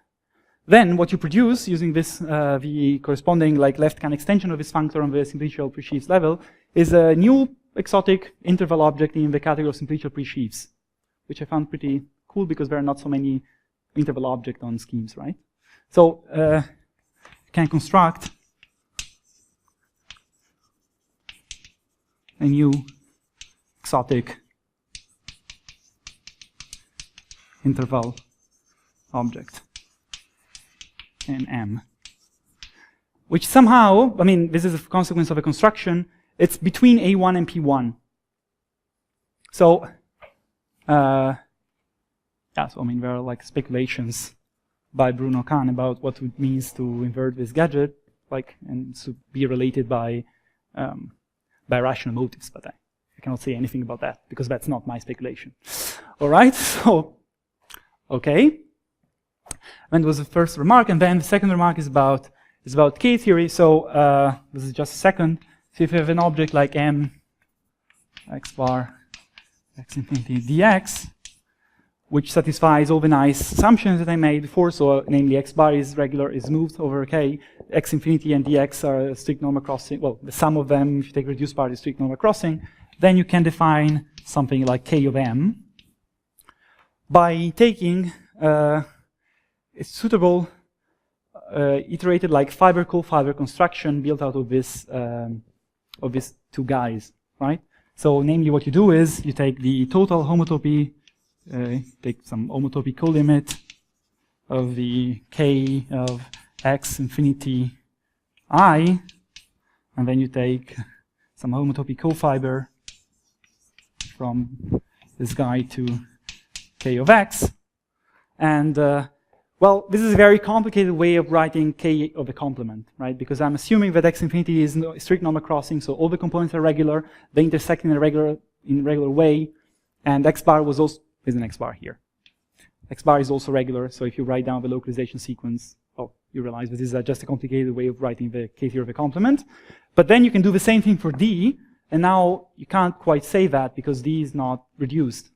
Speaker 1: then what you produce using this the corresponding like left-hand extension of this functor on the simplicial presheaves level is a new exotic interval object in the category of simplicial presheaves, which I found pretty cool because there are not so many interval object on schemes, right? So you can construct a new exotic interval object in M, which somehow, I mean, this is a consequence of a construction, it's between A1 and P1. So, yeah, so I mean, there are like speculations by Bruno Kahn about what it means to invert this gadget, like, and to be related by rational motives, but I cannot say anything about that because that's not my speculation. All right, so, okay. And that was the first remark, and then the second remark is about K-theory. So this is just a second. So if you have an object like M, X bar, X infinity dx, which satisfies all the nice assumptions that I made before, so namely X bar is regular, is moved over K, X infinity and dx are strict normal crossing, well, the sum of them, if you take reduced part, is strict normal crossing, then you can define something like K of M by taking a suitable iterated like fiber cofiber construction built out of these two guys, right? So namely what you do is you take the total homotopy, take some homotopy colimit of the K of X infinity I, and then you take some homotopy cofiber from this guy to K of X, and Well, this is a very complicated way of writing K of a complement, right? Because I'm assuming that X infinity is strict normal crossing, so all the components are regular, they intersect in a regular way, and X bar was also, is an X bar here. X bar is also regular, so if you write down the localization sequence, oh, you realize this is just a complicated way of writing the K-theory of a complement. But then you can do the same thing for D, and now you can't quite say that because D is not reduced.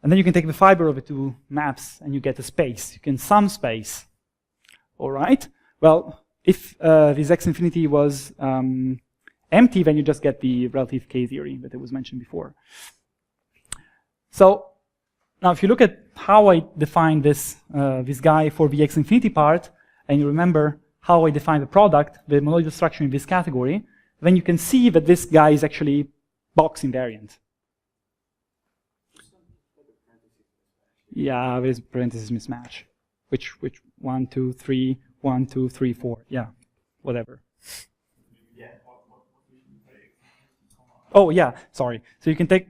Speaker 1: And then you can take the fiber of the two maps and you get a space. You can sum space. All right? Well, if this X infinity was empty, then you just get the relative K-theory that was mentioned before. So now if you look at how I define this, this guy for the X infinity part, and you remember how I define the product, the monoidal structure in this category, then you can see that this guy is actually box invariant. Yeah, there's parenthesis mismatch. Which 1, 2, 3, 1, 2, 3, 4. Yeah, whatever. Oh yeah, sorry. So you can take.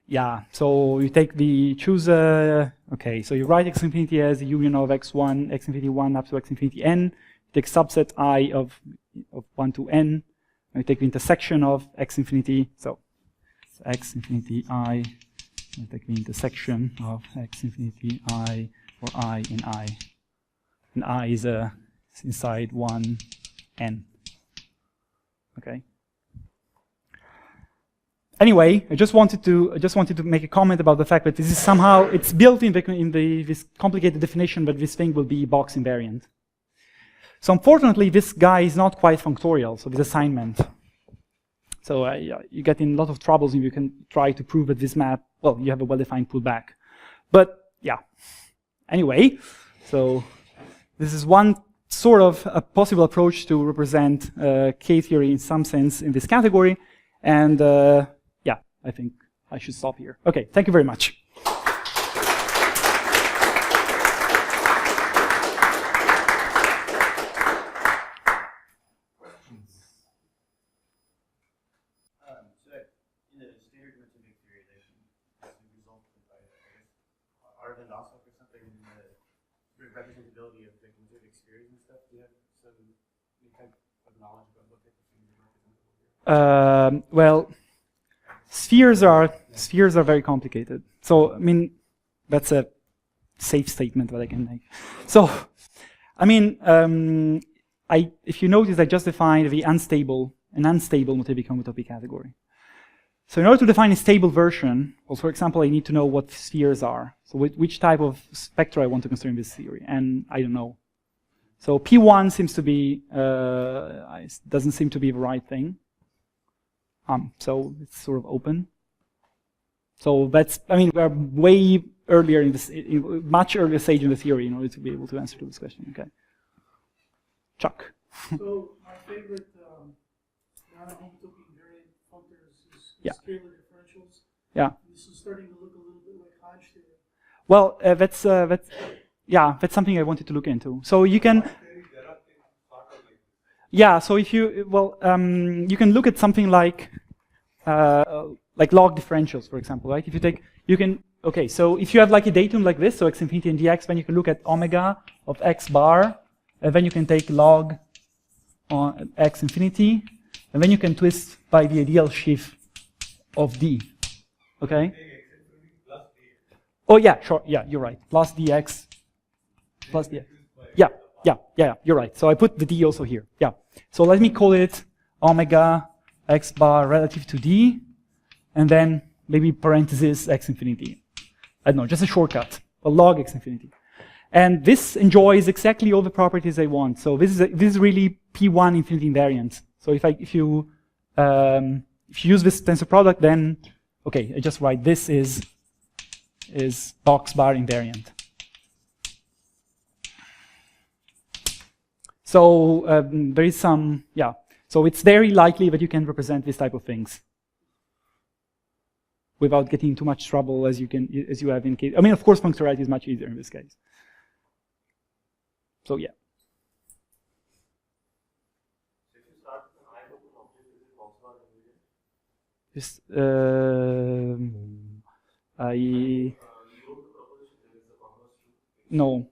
Speaker 1: Yeah, so you take the choose. Okay, so you write X infinity as the union of x1, X infinity 1 up to X infinity n. You take subset I of 1 to n. And you take the intersection of X infinity. So X infinity I. I take the intersection of X infinity I or I in I. And I is inside 1 n. Okay. Anyway, I just wanted to make a comment about the fact that this is somehow it's built in this complicated definition that this thing will be box invariant. So unfortunately, this guy is not quite functorial. So this assignment. So you get in a lot of troubles if you can try to prove that this map, well, you have a well-defined pullback. But yeah, anyway, so this is one sort of a possible approach to represent K-theory in some sense in this category. And yeah, I think I should stop here. Okay, thank you very much.
Speaker 3: Representability of the Motivic spheres and stuff. Do you have some type of knowledge about what type of things are representable here?
Speaker 1: Well, spheres are very complicated. So I mean, that's a safe statement that I can make. So I mean, if you notice, I just defined an unstable Motivic homotopy category. So in order to define a stable version, well, for example, I need to know what spheres are. So which type of spectra I want to consider in this theory, and I don't know. So P1 seems to be, doesn't seem to be the right thing. So it's sort of open. So that's, I mean, we're way earlier in this, much earlier stage in the theory in order to be able to answer to this question, okay. Chuck.
Speaker 4: So my favorite non-homotopy invariant functors is
Speaker 1: Yeah.
Speaker 4: scalar differentials.
Speaker 1: Yeah.
Speaker 4: This is starting to look a little bit like Hodge theory.
Speaker 1: Well, that's something I wanted to look into. So you can, yeah. So if you, well, you can look at something like log differentials, for example, right? If you take, you can, okay. So if you have like a datum like this, so x infinity and dx, then you can look at omega of x bar, and then you can take log on x infinity, and then you can twist by the ideal sheaf of d. Okay. Oh yeah, sure. Yeah, you're right. Plus dx, plus dx. Yeah. You're right. So I put the d also here. Yeah. So let me call it omega x bar relative to d, and then maybe parenthesis x infinity. I don't know, just a shortcut. A log x infinity. And this enjoys exactly all the properties I want. So this is really P1 infinity invariant. So if you use this tensor product, then okay, I just write this is box bar invariant. So there is some, yeah. So it's very likely that you can represent this type of things without getting too much trouble as you have in case. I mean, of course, functoriality is much easier in this case. So yeah.
Speaker 3: So if you start with an I open object, is it box bar invariant?
Speaker 1: Just,
Speaker 3: You wrote the proposition that is the converse to
Speaker 1: No.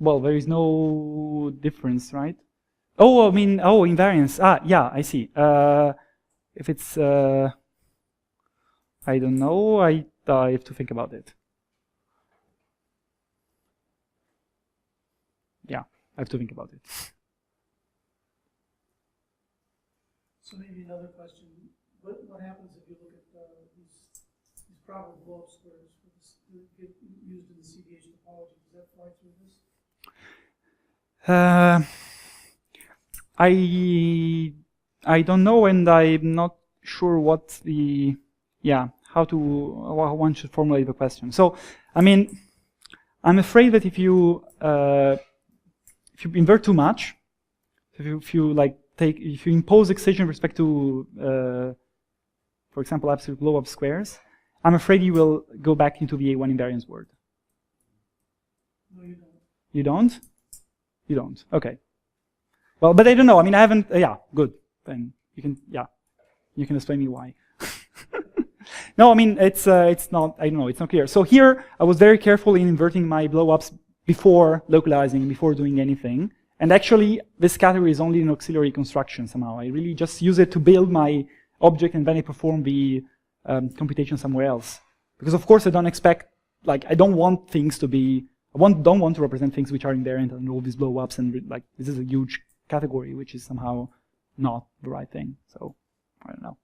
Speaker 1: Well, there is no difference, right? Oh, I mean, oh, invariance. Ah, yeah, I see. If it's, I don't know, I have to think about it. Yeah, I have to think about it.
Speaker 4: So maybe another question, what happens if you look at these probable blow-up squares that get used in the CDH topology? Does that fly through this?
Speaker 1: I don't know, and I'm not sure what the, how one should formulate the question. So, I mean, I'm afraid that if you invert too much, if you impose excitation with respect to, for example, absolute blow-up squares, I'm afraid you will go back into the A1 invariance world.
Speaker 4: No, you don't.
Speaker 1: You don't? You don't. Okay. Well, but I don't know. I mean, I haven't. Yeah, good. Then you can. Yeah, you can explain me why. No, I mean it's not. I don't know. It's not clear. So here I was very careful in inverting my blow-ups before localizing, before doing anything. And actually, this category is only an auxiliary construction somehow. I really just use it to build my object, and then I perform the computation somewhere else. Because of course I don't expect, like, I don't want things to be. Don't want to represent things which are invariant and all these blow-ups, and like this is a huge category which is somehow not the right thing. So I don't know.